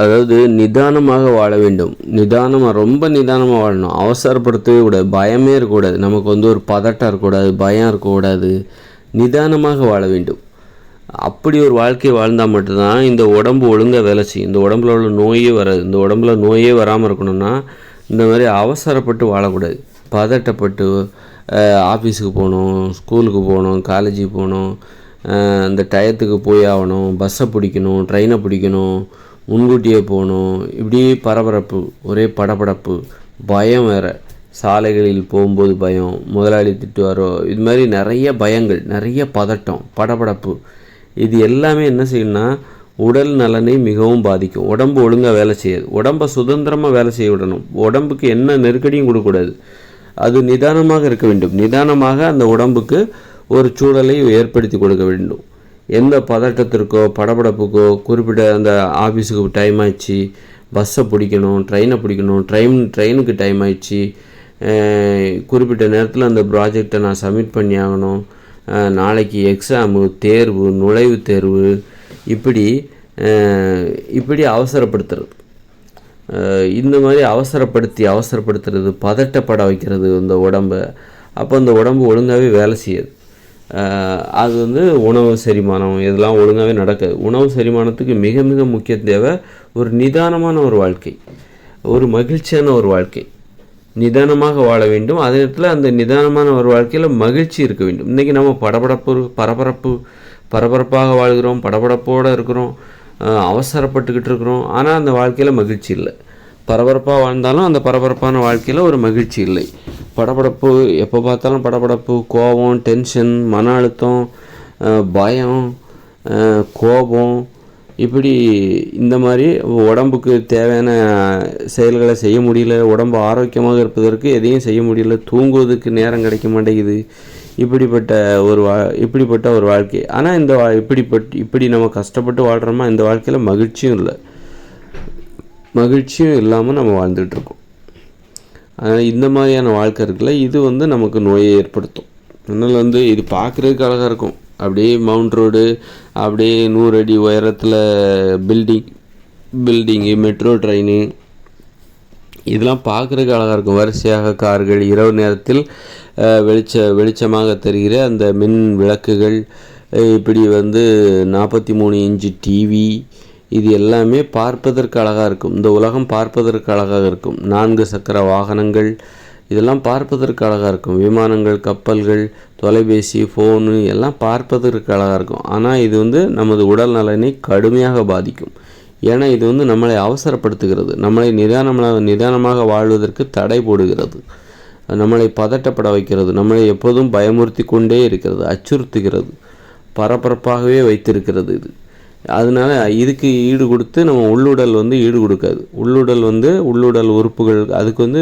அதாவது நிதானமாக வாழ வேண்டும். ரொம்ப நிதானமாக வாழணும். அவசரப்படுத்தவே கூடாது. பயமே இருக்கக்கூடாது. நமக்கு ஒரு பதட்டம் இருக்கக்கூடாது, பயம் இருக்கக்கூடாது. நிதானமாக வாழ வேண்டும். அப்படி ஒரு வாழ்க்கையை வாழ்ந்தால் மட்டும்தான் இந்த உடம்பு ஒழுங்காக வேலை செய்யும். இந்த உடம்புல உள்ள நோயே வராது. இந்த உடம்புல நோயே வராமல் இருக்கணும்னா இந்த மாதிரி அவசரப்பட்டு வாழக்கூடாது. பதட்டப்பட்டு ஆஃபீஸுக்கு போகணும், ஸ்கூலுக்கு போகணும், காலேஜுக்கு போகணும், இந்த டயத்துக்கு போய் ஆகணும், பஸ்ஸை பிடிக்கணும், ட்ரெயினை பிடிக்கணும், முன்கூட்டியே போகணும், இப்படி பரபரப்பு, ஒரே படபடப்பு, பயம் வேறு. சாலைகளில் போகும்போது பயம், முதலாளி திட்டுவாரோ, இது மாதிரி நிறைய பயங்கள், நிறைய பதட்டம், படபடப்பு. இது எல்லாமே என்ன செய்யணும்னா உடல் நலனை மிகவும் பாதிக்கும். உடம்பு ஒழுங்காக வேலை செய்யாது. உடம்பை சுதந்திரமாக வேலை செய்ய விடணும். உடம்புக்கு என்ன நெருக்கடியும் கொடுக்கக்கூடாது. அது நிதானமாக இருக்க வேண்டும். நிதானமாக அந்த உடம்புக்கு ஒரு சூழலை ஏற்படுத்தி கொடுக்க வேண்டும். எந்த பதட்டத்திற்கோ படபடப்புக்கோ குறிப்பிட்ட அந்த ஆஃபீஸுக்கு டைம் ஆயிடுச்சு, பஸ்ஸை பிடிக்கணும், ட்ரெயினை பிடிக்கணும், ட்ரெயினுக்கு டைம் ஆயிடுச்சு, குறிப்பிட்ட நேரத்தில் அந்த ப்ராஜெக்டை நான் சப்மிட் பண்ணி ஆகணும், நாளைக்கு எக்ஸாமு, தேர்வு, நுழைவுத் தேர்வு, இப்படி அவசரப்படுத்துறது. இந்த மாதிரி அவசரப்படுத்துறது, பதட்டப்பட வைக்கிறது இந்த உடம்பை. அப்போ அந்த உடம்பு ஒழுங்காகவே வேலை செய்யாது. அது உணவு செரிமானம் இதெல்லாம் ஒழுங்காகவே நடக்காது. உணவு செரிமானத்துக்கு மிக மிக முக்கிய தேவை ஒரு நிதானமான ஒரு வாழ்க்கை, ஒரு மகிழ்ச்சியான ஒரு வாழ்க்கை. நிதானமாக வாழ வேண்டும். அதே நேரத்தில் அந்த நிதானமான ஒரு வாழ்க்கையில் மகிழ்ச்சி இருக்க வேண்டும். இன்றைக்கி நம்ம பரபரப்பாக வாழ்கிறோம், படபடப்போடு இருக்கிறோம், அவசரப்பட்டுக்கிட்டு இருக்கிறோம். ஆனால் அந்த வாழ்க்கையில் மகிழ்ச்சி இல்லை. பரபரப்பாக வாழ்ந்தாலும் அந்த பரபரப்பான வாழ்க்கையில் ஒரு மகிழ்ச்சி இல்லை. படபடப்பு, எப்போ பார்த்தாலும் படபடப்பு, கோபம், டென்ஷன், மன அழுத்தம், பயம், கோபம், இப்படி இந்த மாதிரி உடம்புக்கு தேவையான செயல்களை செய்ய முடியல. உடம்பு ஆரோக்கியமாக இருப்பதற்கு எதையும் செய்ய முடியல. தூங்குவதற்கு நேரம் கிடைக்க மாட்டேங்குது. இப்படிப்பட்ட ஒரு வாழ்க்கை. ஆனால் இப்படி நம்ம கஷ்டப்பட்டு வாழ்கிறோமா, இந்த வாழ்க்கையில் மகிழ்ச்சியும் இல்லை. மகிழ்ச்சியும் இல்லாமல் நம்ம வாழ்ந்துகிட்ருக்கோம். அதனால் இந்த மாதிரியான வாழ்க்கை இருக்குல்ல, இது நமக்கு நோயை ஏற்படுத்தும். அதனால் இது பார்க்குறதுக்கு அழகாக இருக்கும். அப்படியே மவுண்ட் ரோடு, அப்படியே 100 அடி உயரத்தில் பில்டிங்கு, மெட்ரோ ட்ரெயின், இதெல்லாம் பார்க்குறதுக்கு அழகாக இருக்கும். வரிசையாக கார்கள், இரவு நேரத்தில் வெளிச்சமாக தெரிகிற அந்த மின் விளக்குகள், இப்படி 43 இன்ச்சு டிவி, இது எல்லாமே பார்ப்பதற்கு அழகாக இருக்கும். இந்த உலகம் பார்ப்பதற்கு அழகாக இருக்கும். 4 சக்கர வாகனங்கள், இதெல்லாம் பார்ப்பதற்கு அழகாக இருக்கும். விமானங்கள், கப்பல்கள், தொலைபேசி, ஃபோனு எல்லாம் பார்ப்பதற்கு அழகாக இருக்கும். ஆனால் இது நமது உடல் நலனை கடுமையாக பாதிக்கும். ஏன்னா இது நம்மளை அவசரப்படுத்துகிறது. நம்மளை நிதானமாக வாழ்வதற்கு தடை போடுகிறது. நம்மளை பதட்டப்பட வைக்கிறது. நம்மளை எப்போதும் பயமுறுத்தி கொண்டே இருக்கிறது, அச்சுறுத்துகிறது, பரபரப்பாகவே வைத்திருக்கிறது. அதனால் இதுக்கு ஈடு கொடுத்து நம்ம உள்ளுடல் ஈடு கொடுக்காது. உள்ளுடல் உறுப்புகள் அதுக்கு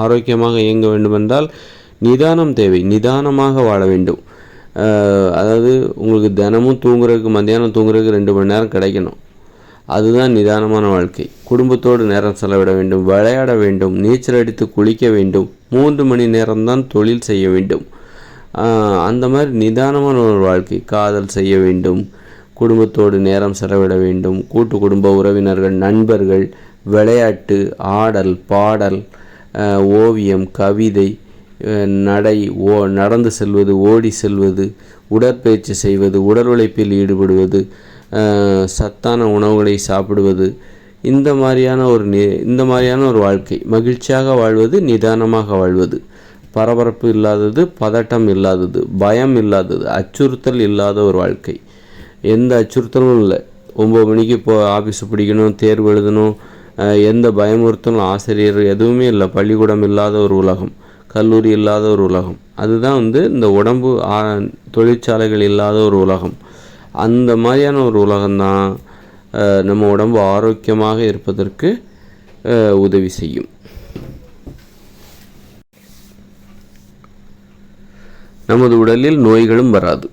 ஆரோக்கியமாக இயங்க வேண்டுமென்றால் நிதானம் தேவை. நிதானமாக வாழ வேண்டும். அதாவது உங்களுக்கு தினமும் தூங்குறதுக்கு, மத்தியானம் தூங்குறதுக்கு 2 மணி நேரம் கிடைக்கணும். அதுதான் நிதானமான வாழ்க்கை. குடும்பத்தோடு நேரம் செலவிட வேண்டும், விளையாட வேண்டும், நீச்சல் அடித்து குளிக்க வேண்டும், 3 மணி நேரம்தான் தொழில் செய்ய வேண்டும். அந்த மாதிரி நிதானமான ஒரு வாழ்க்கை. காதல் செய்ய வேண்டும், குடும்பத்தோடு நேரம் செலவிட வேண்டும், கூட்டு குடும்ப உறவினர்கள், நண்பர்கள், விளையாட்டு, ஆடல், பாடல், ஓவியம், கவிதை, நடந்து செல்வது, ஓடி செல்வது, உடற்பயிற்சி செய்வது, உடல் உழைப்பில் ஈடுபடுவது, சத்தான உணவுகளை சாப்பிடுவது, இந்த மாதிரியான ஒரு வாழ்க்கை. மகிழ்ச்சியாக வாழ்வது, நிதானமாக வாழ்வது, பரபரப்பு இல்லாதது, பதட்டம் இல்லாதது, பயம் இல்லாதது, அச்சுறுத்தல் இல்லாத ஒரு வாழ்க்கை. எந்த அச்சுறுத்தலும் இல்லை. 9 மணிக்கு ஆஃபீஸு பிடிக்கணும், தேர்வு எழுதணும், எந்த பயமுறுத்தலும் ஆசிரியர் எதுவுமே இல்லை. பள்ளிக்கூடம் இல்லாத ஒரு உலகம், கல்லூரி இல்லாத ஒரு உலகம். அதுதான் இந்த உடம்பு தொழிற்சாலைகள் இல்லாத ஒரு உலகம். அந்த மாதிரியான ஒரு உலகம்தான் நம்ம உடம்பு ஆரோக்கியமாக இருப்பதற்கு உதவி செய்யும். நமது உடலில் நோய்களும் வராது.